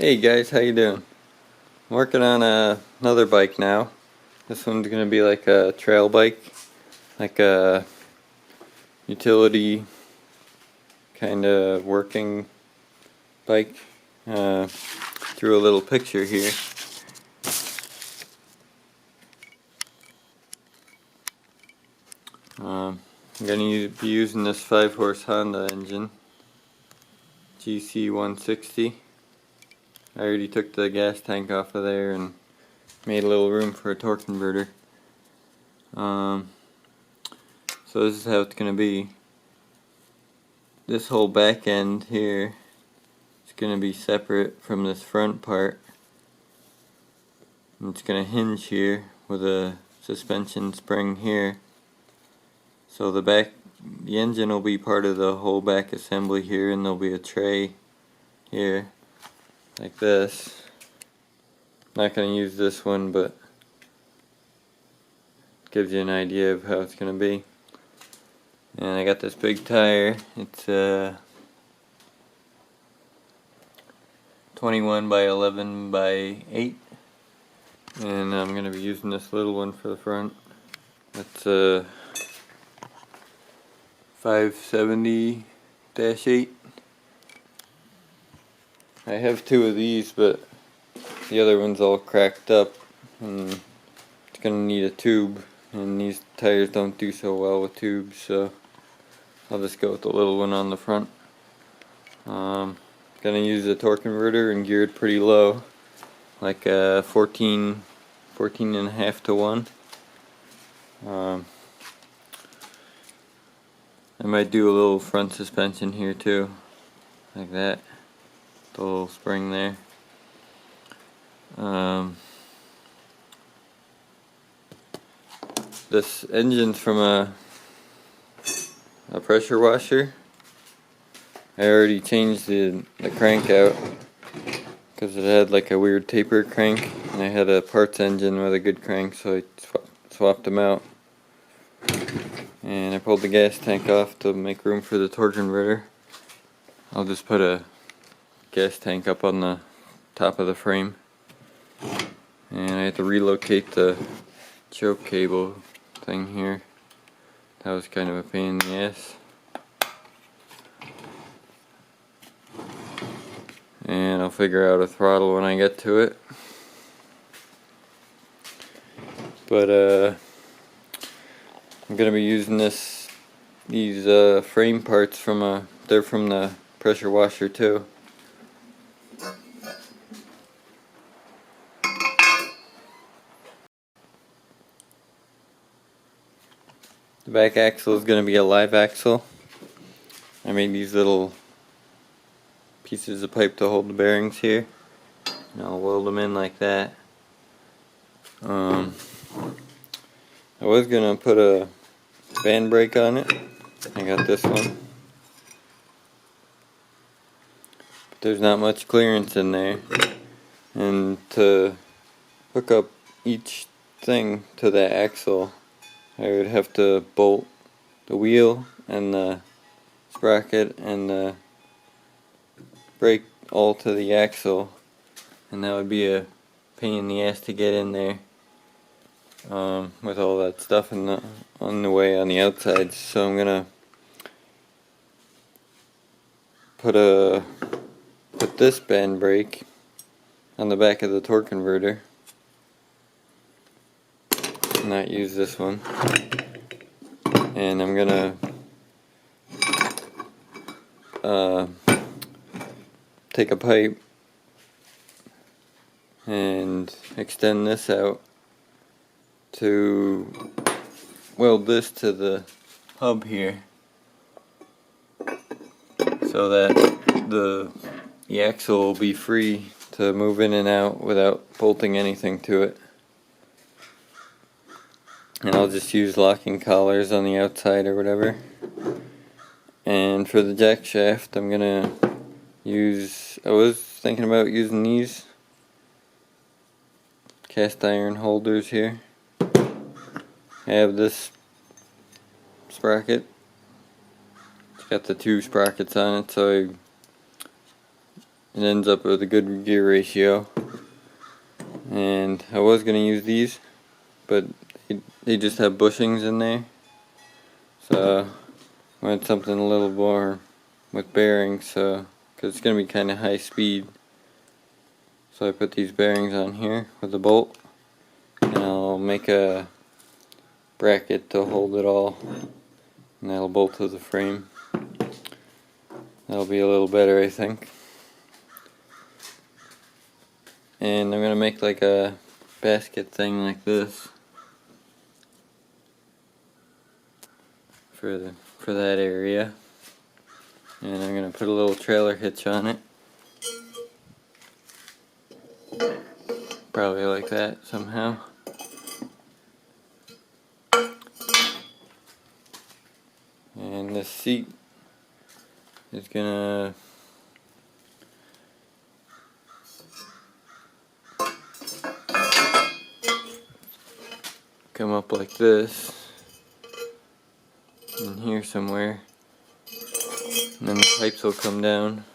Hey guys, how you doing? I'm working on another bike now. This one's gonna be like a trail bike, like a utility kind of working bike. Drew a little picture here. I'm gonna be using this 5-horse Honda engine, GC160. I already took the gas tank off of there and made a little room for a torque converter. So this is how it's gonna be. This whole back end here is gonna be separate from this front part. And it's gonna hinge here with a suspension spring here. So the engine will be part of the whole back assembly here, and there'll be a tray here like this. Not going to use this one, but it gives you an idea of how it's going to be. And I got this big tire. It's 21 by 11 by 8, and I'm going to be using this little one for the front. It's a 570-8. I have two of these, but the other one's all cracked up, and it's gonna need a tube, and these tires don't do so well with tubes, so I'll just go with the little one on the front. Gonna use a torque converter and gear it pretty low, like 14 and a half to 1. I might do a little front suspension here too, like that, the little spring there. This engine's from a pressure washer. I already changed the crank out because it had like a weird taper crank, and I had a parts engine with a good crank, so I swapped them out. And I pulled the gas tank off to make room for the torque converter. I'll just put a gas tank up on the top of the frame. And I had to relocate the choke cable thing here. That was kind of a pain in the ass. And I'll figure out a throttle when I get to it. But I'm gonna be using these frame parts they're from the pressure washer too. The back axle is gonna be a live axle. I made these little pieces of pipe to hold the bearings here, and I'll weld them in like that. I was gonna put a band brake on it. I got this one, but there's not much clearance in there, and to hook up each thing to the axle, I would have to bolt the wheel and the sprocket and the brake all to the axle, and that would be a pain in the ass to get in there with all that stuff on the way on the outside. So I'm gonna put this band brake on the back of the torque converter, not use this one, and I'm gonna take a pipe and extend this out to weld this to the hub here, so that the axle will be free to move in and out without bolting anything to it. And I'll just use locking collars on the outside or whatever. And for the jack shaft, I was thinking about using these cast iron holders here. I have this sprocket. It's got the two sprockets on it, so it ends up with a good gear ratio. And I was going to use these, but they just have bushings in there, so I wanted something a little more with bearings, so because it's going to be kind of high speed. So I put these bearings on here with a bolt, and I'll make a bracket to hold it all, and that'll bolt to the frame. That'll be a little better, I think. And I'm going to make like a basket thing like this for that area, and I'm going to put a little trailer hitch on it, probably like that somehow. And this seat is gonna come up like this in here somewhere, and then the pipes will come down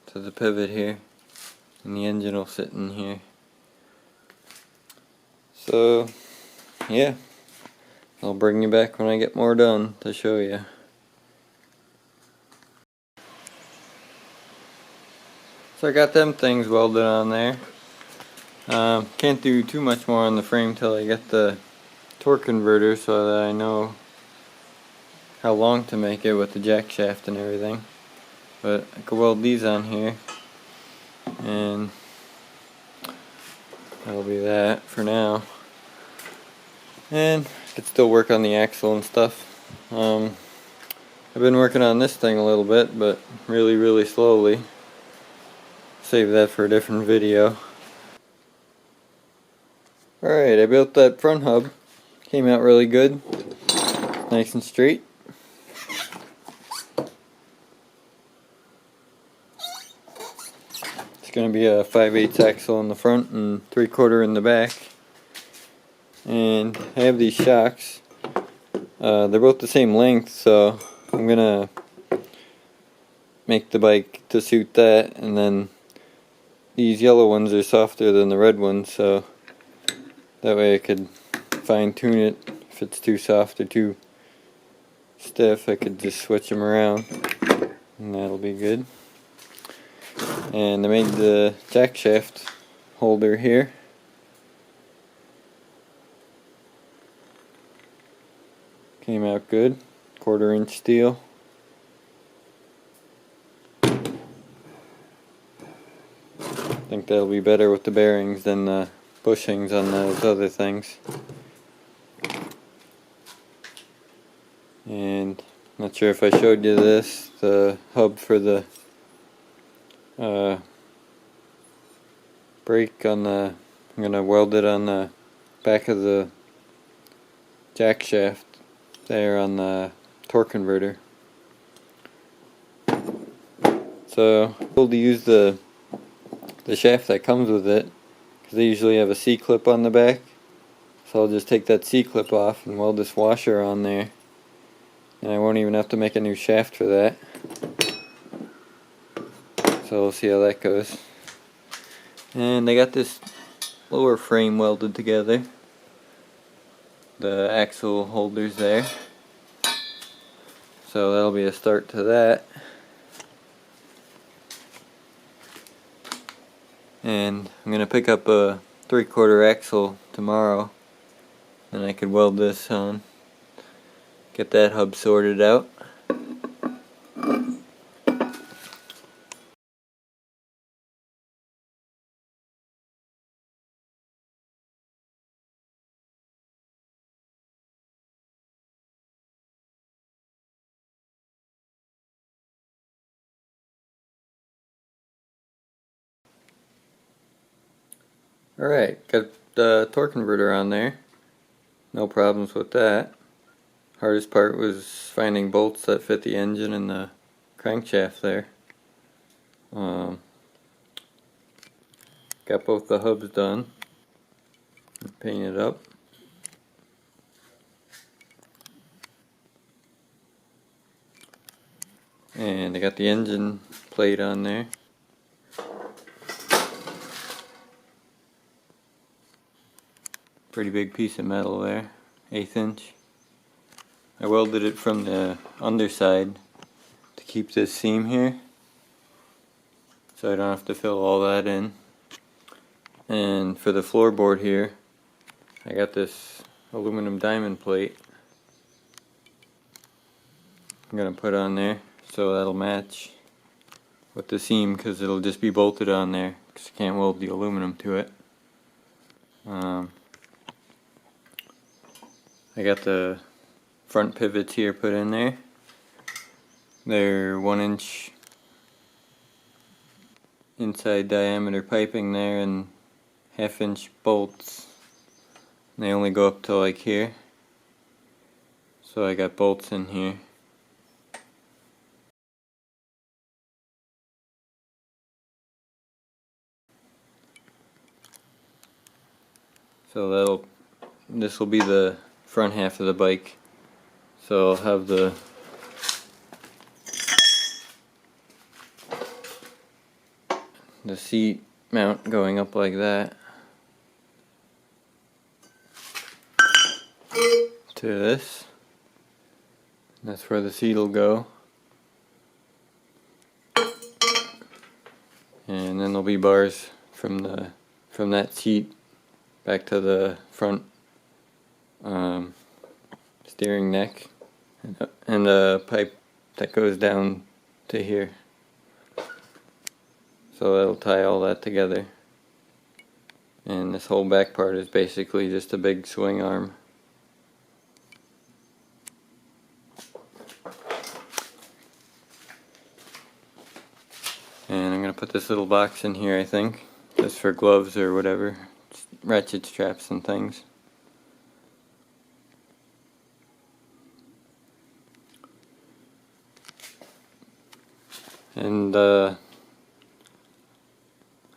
to the pivot here, and the engine will sit in here. So yeah, I'll bring you back when I get more done to show you. So I got them things welded on there. Can't do too much more on the frame till I get the torque converter, so that I know how long to make it with the jack shaft and everything. But I could weld these on here, and that'll be that for now. And I could still work on the axle and stuff. I've been working on this thing a little bit, but really slowly. Save that for a different video. Alright, I built that front hub. Came out really good. Nice and straight. It's going to be a 5/8 axle in the front and 3/4 in the back. And I have these shocks. They're both the same length, so I'm going to make the bike to suit that. And then these yellow ones are softer than the red ones, so that way I could fine tune it. If it's too soft or too stiff, I could just switch them around, and that'll be good. And I made the jack shaft holder here. Came out good. 1/4 inch steel. I think that'll be better with the bearings than the bushings on those other things. And I'm not sure if I showed you this, the hub for the brake on the, I'm going to weld it on the back of the jack shaft there on the torque converter. So I'm able to use the shaft that comes with it, because they usually have a C-clip on the back. So I'll just take that C-clip off and weld this washer on there, and I won't even have to make a new shaft for that. So we'll see how that goes. And I got this lower frame welded together. The axle holders there. So that'll be a start to that. And I'm going to pick up a 3/4 axle tomorrow, and I could weld this on. Get that hub sorted out. Alright, got the torque converter on there. No problems with that. Hardest part was finding bolts that fit the engine and the crankshaft there. Got both the hubs done. Painted up. And I got the engine plate on there. Pretty big piece of metal there, 1/8 inch. I welded it from the underside to keep this seam here, so I don't have to fill all that in. And for the floorboard here, I got this aluminum diamond plate I'm gonna put on there, so that'll match with the seam, because it'll just be bolted on there because I can't weld the aluminum to it. I got the front pivots here put in there. They're 1 inch inside diameter piping there and 1/2 inch bolts. And they only go up to like here, so I got bolts in here. So this will be the front half of the bike. So I'll have the seat mount going up like that to this. That's where the seat will go. And then there'll be bars from that seat back to the front steering neck, and a pipe that goes down to here. So that'll tie all that together. And this whole back part is basically just a big swing arm. And I'm going to put this little box in here, I think, just for gloves or whatever, ratchet straps and things. And I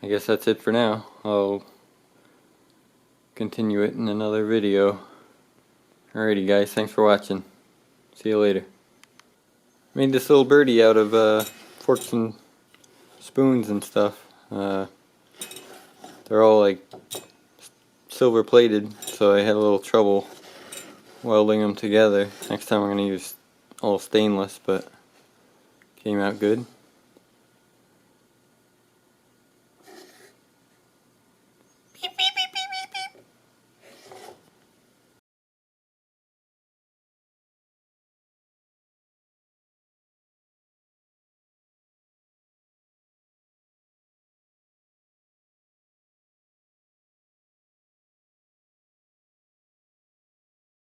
guess that's it for now. I'll continue it in another video. Alrighty guys, thanks for watching. See you later. Made this little birdie out of forks and spoons and stuff. They're all like silver plated, so I had a little trouble welding them together. Next time I'm going to use all stainless, but came out good.